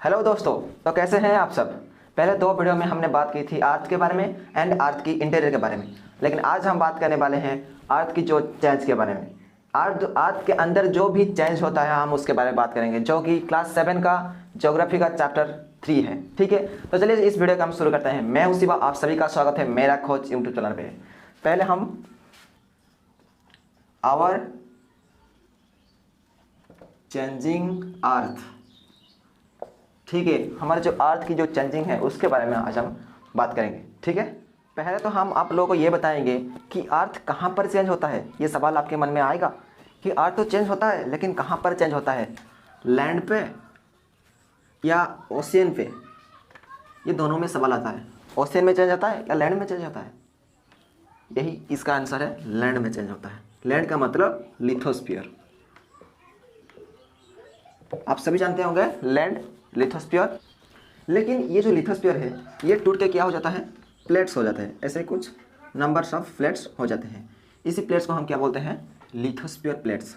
Hello दोस्तों, तो कैसे हैं आप सब। पहले दो वीडियो में हमने बात की थी अर्थ के बारे में एंड अर्थ की इंटीरियर के बारे में, लेकिन आज हम बात करने वाले हैं अर्थ की जो चेंज के बारे में। अर्थ के अंदर जो भी चेंज होता है हम उसके बारे में बात करेंगे, जो कि क्लास 7 का ज्योग्राफी का चैप्टर 3 है। ठीक है, तो चलिए इस वीडियो का हम शुरू करते हैं। मैं हूं शिवा, आप सभी का स्वागत है मेरा खोज यूट्यूब चैनल पे। पहले हम आवर चेंजिंग अर्थ, ठीक है, हमारे जो अर्थ की जो चेंजिंग है उसके बारे में आज हम बात करेंगे। ठीक है, पहले तो हम आप लोगों को ये बताएंगे कि अर्थ कहाँ पर चेंज होता है। ये सवाल आपके मन में आएगा कि अर्थ तो चेंज होता है लेकिन कहाँ पर चेंज होता है, लैंड पे या ओशियन पे। ये दोनों में सवाल आता है, ओशियन में चेंज होता है या लैंड में चेंज होता है। यही इसका आंसर है, लैंड में चेंज होता है। लैंड का मतलब लिथोस्फीयर, आप सभी जानते होंगे लैंड, लिथोस्फीयर। लेकिन ये जो लिथोस्फीयर है ये टूट के क्या हो जाता है, प्लेट्स हो जाते हैं। ऐसे कुछ नंबर्स ऑफ प्लेट्स हो जाते हैं। इसी प्लेट्स को हम क्या बोलते हैं, लिथोस्फीयर प्लेट्स।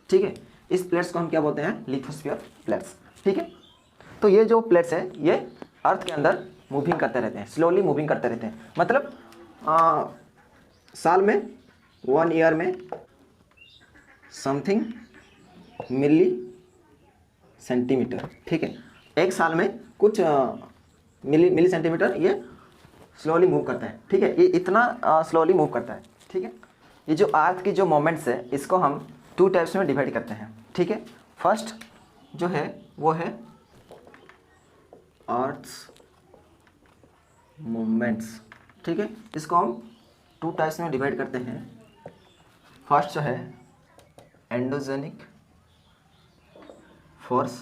ठीक है, इस प्लेट्स को हम क्या बोलते हैं, लिथोस्फीयर प्लेट्स। ठीक है, तो ये जो प्लेट्स है ये अर्थ के अंदर मूविंग करते रहते हैं, स्लोली मूविंग करते रहते हैं। मतलब साल में 1 ईयर में समथिंग मिली सेंटीमीटर। ठीक है, एक साल में कुछ मिली सेंटीमीटर ये स्लोली मूव करता है। ठीक है, ये इतना स्लोली मूव करता है। ठीक है, ये जो अर्थ की जो मोमेंट्स है इसको हम 2 टाइप्स में डिवाइड करते हैं। ठीक है, फर्स्ट जो है वो है अर्थ्स मूवमेंट्स। ठीक है, इसको हम 2 टाइप्स में डिवाइड करते हैं। फर्स्ट जो है एंडोजेनिक फोर्स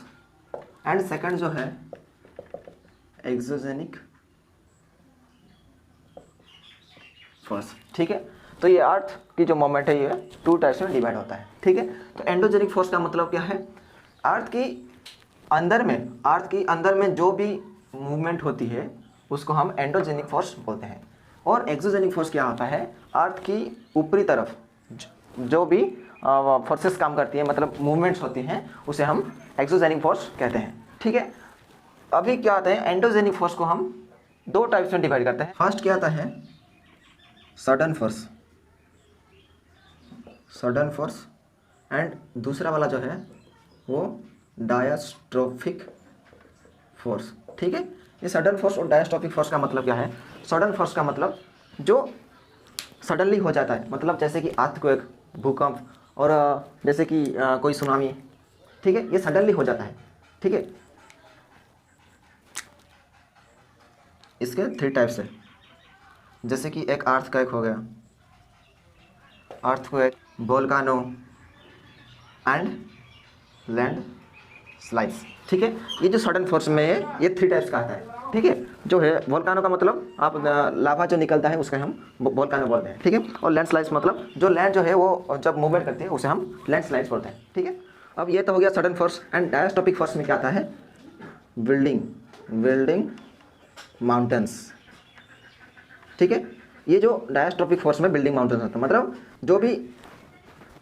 एंड सेकंड जो है एक्सोजेनिक फोर्स। ठीक है, तो ये अर्थ की जो मोमेंट है ये 2 टाइप्स में डिवाइड होता है। ठीक है, तो एंडोजेनिक फोर्स का मतलब क्या है, अर्थ की अंदर में जो भी मूवमेंट होती है उसको हम एंडोजेनिक फोर्स बोलते हैं। और एक्सोजेनिक फोर्स क्या होता है, अर्थ की ऊपरी तरफ जो भी फोर्सेस काम करती है, मतलब मूवमेंट्स होती हैं, उसे हम एक्सोजेनिक फोर्स कहते हैं। ठीक है, अभी क्या आता है, एंडोजेनिक फोर्स को हम 2 टाइप्स में डिवाइड करते हैं। फर्स्ट क्या आता है, सडन फोर्स एंड दूसरा वाला जो है वो डायस्ट्रोफिक फोर्स। ठीक है, ये सडन फोर्स और डायस्ट्रोफिक फोर्स का मतलब क्या है, सडन फोर्स का मतलब जो सडनली हो जाता है, मतलब जैसे कि अर्थक्वेक, भूकंप, और जैसे कि कोई सुनामी। ठीक है, ये सडनली हो जाता है। ठीक है, इसके 3 टाइप्स है, जैसे कि एक अर्थक्वेक हो गया, earthquake, volcano and land slides. ठीक है, ये जो सडन फोर्स में है ये 3 टाइप्स का आता है। ठीक है, जो है वोल्केनो का मतलब आप लावा जो निकलता है उसका हम वोल्केनो बोलते हैं। ठीक है, और लैंड स्लाइड्स मतलब जो लैंड जो है वो जब मूवमेंट करती है उसे हम लैंड स्लाइड्स बोलते हैं। ठीक है, अब ये तो हो गया sudden force. And diastrophic force में क्या आता है, बिल्डिंग माउंटेन्स। ठीक है, ये जो डायस्ट्रोफिक फोर्स में बिल्डिंग माउंटेन्स होता है, मतलब जो भी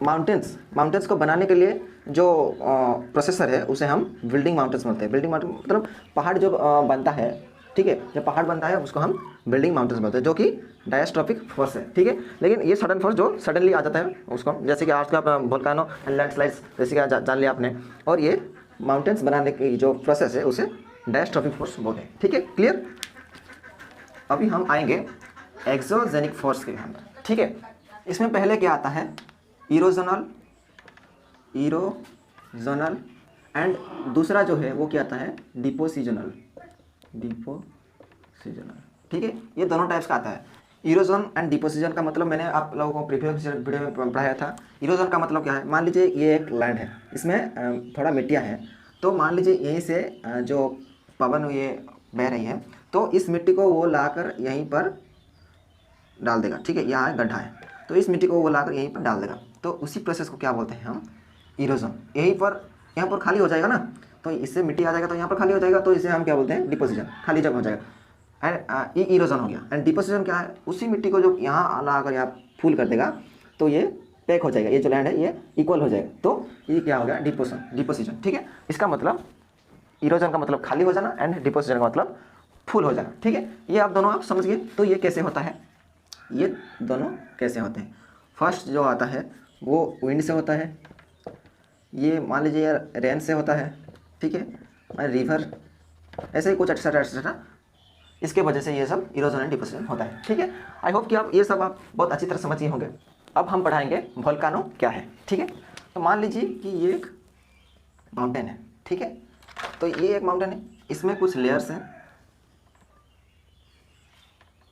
माउंटेन्स को बनाने के लिए जो प्रोसेसर है उसे हम बिल्डिंग माउंटेन्स बोलते हैं। बिल्डिंग माउंटेन मतलब पहाड़ जो बनता है। ठीक है, जब पहाड़ बनता है उसको हम बिल्डिंग माउंटेन्स बोलते हैं, जो कि डायस्ट्रोफिक फोर्स है। ठीक है, लेकिन ये सडन फोर्स जो सडनली आ जाता है उसको, जैसे कि आज का वोल्केनो एंड लैंडस्लाइड्स जैसे कि जान लिया आपने, और ये माउंटेन्स बनाने की जो प्रोसेस है उसे डायस्ट्रोफिक फोर्स बोलते हैं। ठीक है, क्लियर। अभी हम आएंगे एक्सोजेनिक फोर्स के अंदर। ठीक है, इसमें पहले क्या आता है, इरोजनल एंड दूसरा जो है वो क्या आता है, डिपोसिजनल। ठीक है, ये दोनों टाइप्स का आता है। इरोजन एंड डिपोसिजन का मतलब मैंने आप लोगों को प्रीवियस वीडियो में पढ़ाया था। इरोजन का मतलब क्या है, मान लीजिए ये एक लैंड है, इसमें थोड़ा मिट्टियाँ हैं, तो मान लीजिए यहीं से जो पवन ये बह रही है तो इस मिट्टी को वो लाकर यहीं पर डाल देगा। ठीक है, यहाँ गड्ढा है तो इस मिट्टी को वो लाकर यहीं पर डाल देगा, तो उसी प्रोसेस को क्या बोलते हैं हम, इरोजन। यहाँ पर खाली हो जाएगा ना, तो इससे मिट्टी आ जाएगा तो यहाँ पर खाली हो जाएगा, तो इसे हम क्या बोलते हैं, डिपोजिशन, खाली जगह हो जाएगा। एंड ये इरोजन हो गया। एंड डिपोजिशन क्या है, उसी मिट्टी को जो यहाँ लाकर यहाँ फुल कर देगा तो ये पैक हो जाएगा, ये जो लैंड है ये इक्वल हो जाएगा, तो ये क्या हो गया, डिपोजिशन। ठीक है, इसका मतलब इरोजन का मतलब खाली हो जाना एंड डिपोजिशन का मतलब फुल हो जाना। ठीक है, ये आप दोनों आप समझ गए। तो ये कैसे होता है, ये दोनों कैसे होते हैं। फर्स्ट जो आता है वो विंड से होता है, ये मान लीजिए रेन से होता है। ठीक है, रिवर, ऐसे ही कुछ एक्सेट्रा इसके वजह से ये सब इरोजन एंड डिपोजिशन होता है। ठीक है, आई होप कि आप ये सब आप बहुत अच्छी तरह समझ गए होंगे। अब हम पढ़ाएंगे वोल्केनो क्या है। ठीक है, तो मान लीजिए कि ये एक माउंटेन है। ठीक है, तो ये एक माउंटेन है, इसमें कुछ लेयर्स हैं।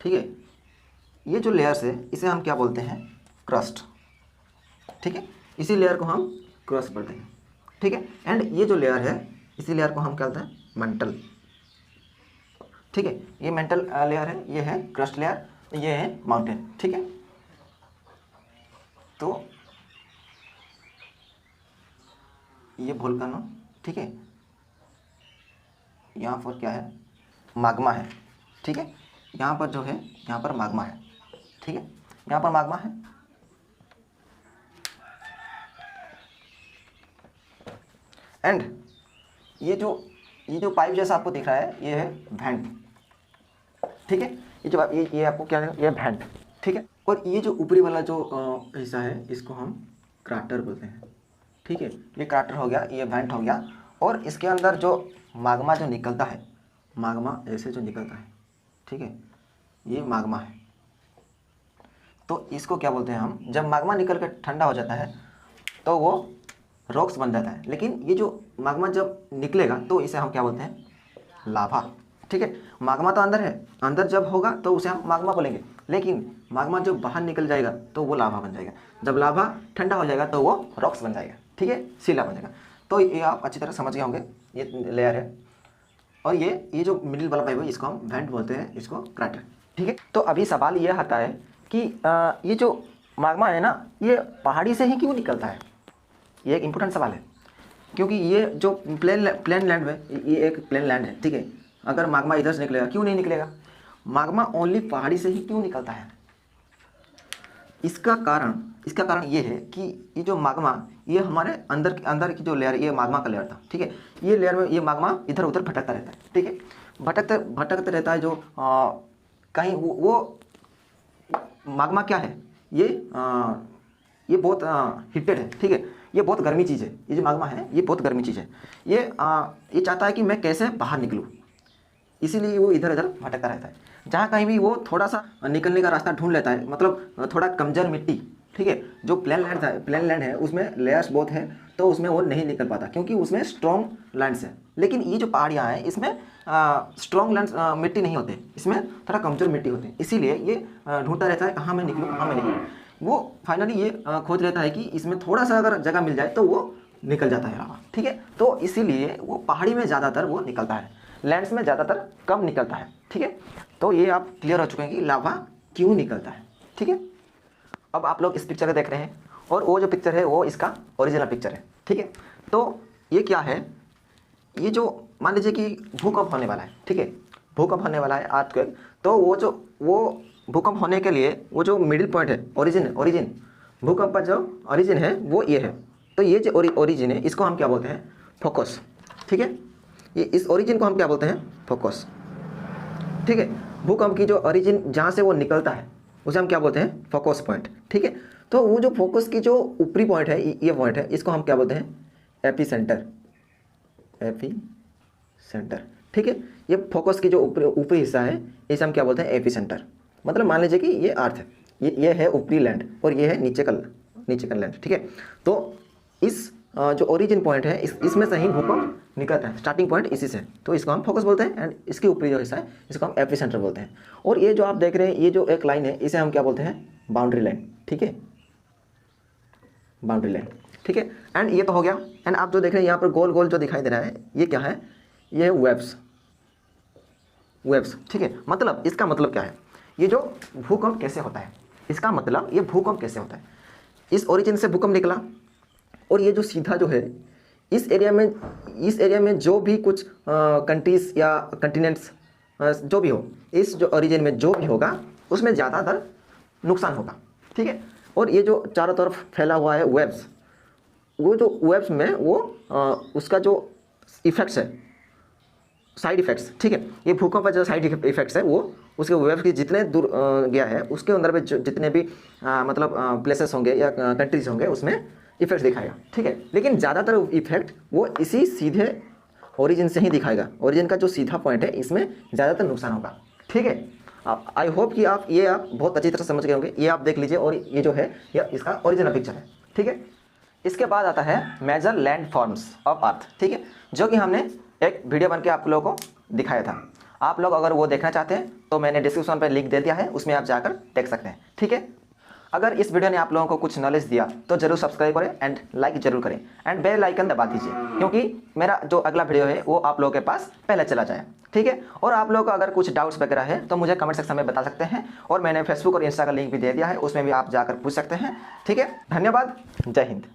ठीक है, ये जो लेयर्स है इसे हम क्या बोलते हैं, क्रस्ट। ठीक है, इसी लेयर को हम क्रस्ट बोलते हैं। ठीक है, एंड ये जो लेयर है इसी लेयर को हम क्या बोलते हैं, मेंटल। ठीक है, ये मेंटल लेयर है, ये है क्रस्ट लेयर, ये है माउंटेन। ठीक है, तो ये वोल्केनो। ठीक है, यहाँ पर क्या है, माग्मा है। ठीक है, यहाँ पर जो है, यहाँ पर माग्मा है। ठीक है, यहाँ पर माग्मा है, एंड ये जो पाइप जैसा आपको दिख रहा है ये है वेंट। ठीक है, ये जो ये आपको क्या है, ये वेंट। ठीक है, और ये जो ऊपरी वाला जो हिस्सा है इसको हम क्राटर बोलते हैं। ठीक है, ये क्राटर हो गया, ये वेंट हो गया, और इसके अंदर जो माग्मा जो निकलता है, माग्मा ऐसे जो निकलता है। ठीक है, ये माग्मा है, तो इसको क्या बोलते हैं हम, जब माग्मा निकल कर ठंडा हो जाता है तो वो रॉक्स बन जाता है। लेकिन ये जो माग्मा जब निकलेगा तो इसे हम क्या बोलते हैं, लाभा। ठीक है, माग्मा तो अंदर है, अंदर जब होगा तो उसे हम माग्मा बोलेंगे, लेकिन माग्मा जब बाहर निकल जाएगा तो वो लाभा बन जाएगा। जब लाभा ठंडा हो जाएगा तो वो रॉक्स बन जाएगा। ठीक है, शिला बन जाएगा। तो ये आप अच्छी तरह समझ गए होंगे, ये लेयर है, और ये जो मिडिल वाला पाइप है इसको हम वेंट बोलते हैं, इसको क्राटर। ठीक है, तो अभी सवाल ये आता है कि ये जो माग्मा है ना, ये पहाड़ी से ही क्यों निकलता है। ये एक इम्पोर्टेंट सवाल है, क्योंकि ये जो प्लेन लैंड है, ये एक प्लेन लैंड है। ठीक है, अगर माग्मा इधर से निकलेगा, क्यों नहीं निकलेगा, माग्मा ओनली पहाड़ी से ही क्यों निकलता है। इसका कारण ये है कि ये जो माग्मा, ये हमारे अंदर की जो लेयर, ये माग्मा का लेयर था। ठीक है, ये लेयर में ये माग्मा इधर उधर भटकता रहता है। ठीक है, भटकता रहता है, जो कहीं वो माग्मा क्या है, ये बहुत हीटेड है। ठीक है, ये बहुत गर्मी चीज़ है, ये जो माग्मा है ये बहुत गर्मी चीज़ है। ये चाहता है कि मैं कैसे बाहर निकलूँ, इसीलिए वो इधर उधर भटकता रहता है। जहाँ कहीं भी वो थोड़ा सा निकलने का रास्ता ढूंढ लेता है, मतलब थोड़ा कमजोर मिट्टी। ठीक है, जो प्लेन लैंड है उसमें लेयर्स बहुत है, तो उसमें वो नहीं निकल पाता, क्योंकि उसमें स्ट्रॉन्ग लैंड्स है। लेकिन ये जो पहाड़ियाँ हैं इसमें स्ट्रॉन्ग लैंड्स मिट्टी नहीं होते, इसमें थोड़ा कमजोर मिट्टी होती है। इसीलिए ये ढूंढता रहता है कहाँ मैं निकलूँ। वो फाइनली ये खोज लेता है कि इसमें थोड़ा सा अगर जगह मिल जाए तो वो निकल जाता है लावा। ठीक है, तो इसीलिए वो पहाड़ी में ज़्यादातर वो निकलता है, लैंड्स में ज़्यादातर कम निकलता है। ठीक है, तो ये आप क्लियर हो चुके हैं कि लावा क्यों निकलता है। ठीक है, अब आप लोग इस पिक्चर को देख रहे हैं, और वो जो पिक्चर है वो इसका ओरिजिनल पिक्चर है। ठीक है, तो ये क्या है, ये जो मान लीजिए कि भूकंप होने वाला है। ठीक है, भूकंप होने वाला है, अर्थक्वेक। तो वो भूकंप होने के लिए वो जो मिडिल पॉइंट है, ओरिजिन भूकंप का जो ओरिजिन है वो ये है। तो ये जो ओरिजिन है इसको हम क्या बोलते हैं, फोकस। ठीक है, ये इस ओरिजिन को हम क्या बोलते हैं, फोकस। ठीक है, भूकंप की जो ओरिजिन जहाँ से वो निकलता है उसे हम क्या बोलते हैं, फोकस पॉइंट। ठीक है, तो वो जो फोकस की जो ऊपरी पॉइंट है, ये पॉइंट है, इसको हम क्या बोलते हैं, एपी सेंटर। ठीक है, ये फोकस की जो ऊपरी हिस्सा है इसे हम क्या बोलते हैं, एपी सेंटर। मतलब मान लीजिए कि ये अर्थ है, ये है ऊपरी लैंड, और ये है नीचे का लैंड। ठीक है, तो इस जो ओरिजिन पॉइंट है इसमें से ही भूकंप निकलता है, स्टार्टिंग पॉइंट इसी से, तो इसको हम फोकस बोलते हैं। एंड इसके ऊपरी जो हिस्सा है इसको हम एपी सेंटर बोलते हैं। और ये जो आप देख रहे हैं, ये जो एक लाइन है इसे हम क्या बोलते हैं, बाउंड्री लाइन। ठीक है, बाउंड्री लाइन। ठीक है, एंड ये तो हो गया। एंड आप जो देख रहे हैं यहाँ पर गोल गोल जो दिखाई दे रहा है, ये क्या है, ये वेव्स। ठीक है, मतलब इसका मतलब क्या है, ये जो भूकंप कैसे होता है, इसका मतलब ये भूकंप कैसे होता है, इस ओरिजिन से भूकंप निकला, और ये जो सीधा जो है इस एरिया में जो भी कुछ कंट्रीज या कंटिनेंट्स जो भी हो, इस जो ओरिजिन में जो भी होगा उसमें ज़्यादातर नुकसान होगा। ठीक है, और ये जो चारों तरफ फैला हुआ है वेव्स, वो जो वेव्स में वो उसका जो इफेक्ट्स है, साइड इफेक्ट्स, ठीक है, ये भूकंप का जो साइड इफेक्ट्स है वो उसके वेव के जितने दूर गया है उसके अंदर में जितने भी मतलब प्लेसेस होंगे या कंट्रीज होंगे उसमें इफेक्ट्स दिखाएगा, ठीक है। लेकिन ज़्यादातर इफेक्ट वो इसी सीधे ओरिजिन से ही दिखाएगा, ओरिजिन का जो सीधा पॉइंट है इसमें ज़्यादातर नुकसान होगा, ठीक है। आई होप कि आप बहुत अच्छी तरह समझ गए होंगे। ये आप देख लीजिए और ये जो है ये इसका ओरिजिनल पिक्चर है, ठीक है। इसके बाद आता है major landforms of earth, ठीक है, जो कि हमने एक वीडियो बन के आप लोगों को दिखाया था। आप लोग अगर वो देखना चाहते हैं तो मैंने डिस्क्रिप्शन पर लिंक दे दिया है, उसमें आप जाकर देख सकते हैं, ठीक है। अगर इस वीडियो ने आप लोगों को कुछ नॉलेज दिया तो जरूर सब्सक्राइब करें एंड लाइक जरूर करें एंड बेल आइकन दबा दीजिए, क्योंकि मेरा जो अगला वीडियो है वो आप लोगों के पास पहले चला जाए, ठीक है। और आप लोगों को अगर कुछ डाउट्स वगैरह है तो मुझे कमेंट सेक्शन में बता सकते हैं, और मैंने फेसबुक और इंस्टा का लिंक भी दे दिया है, उसमें भी आप जाकर पूछ सकते हैं, ठीक है। धन्यवाद, जय हिंद।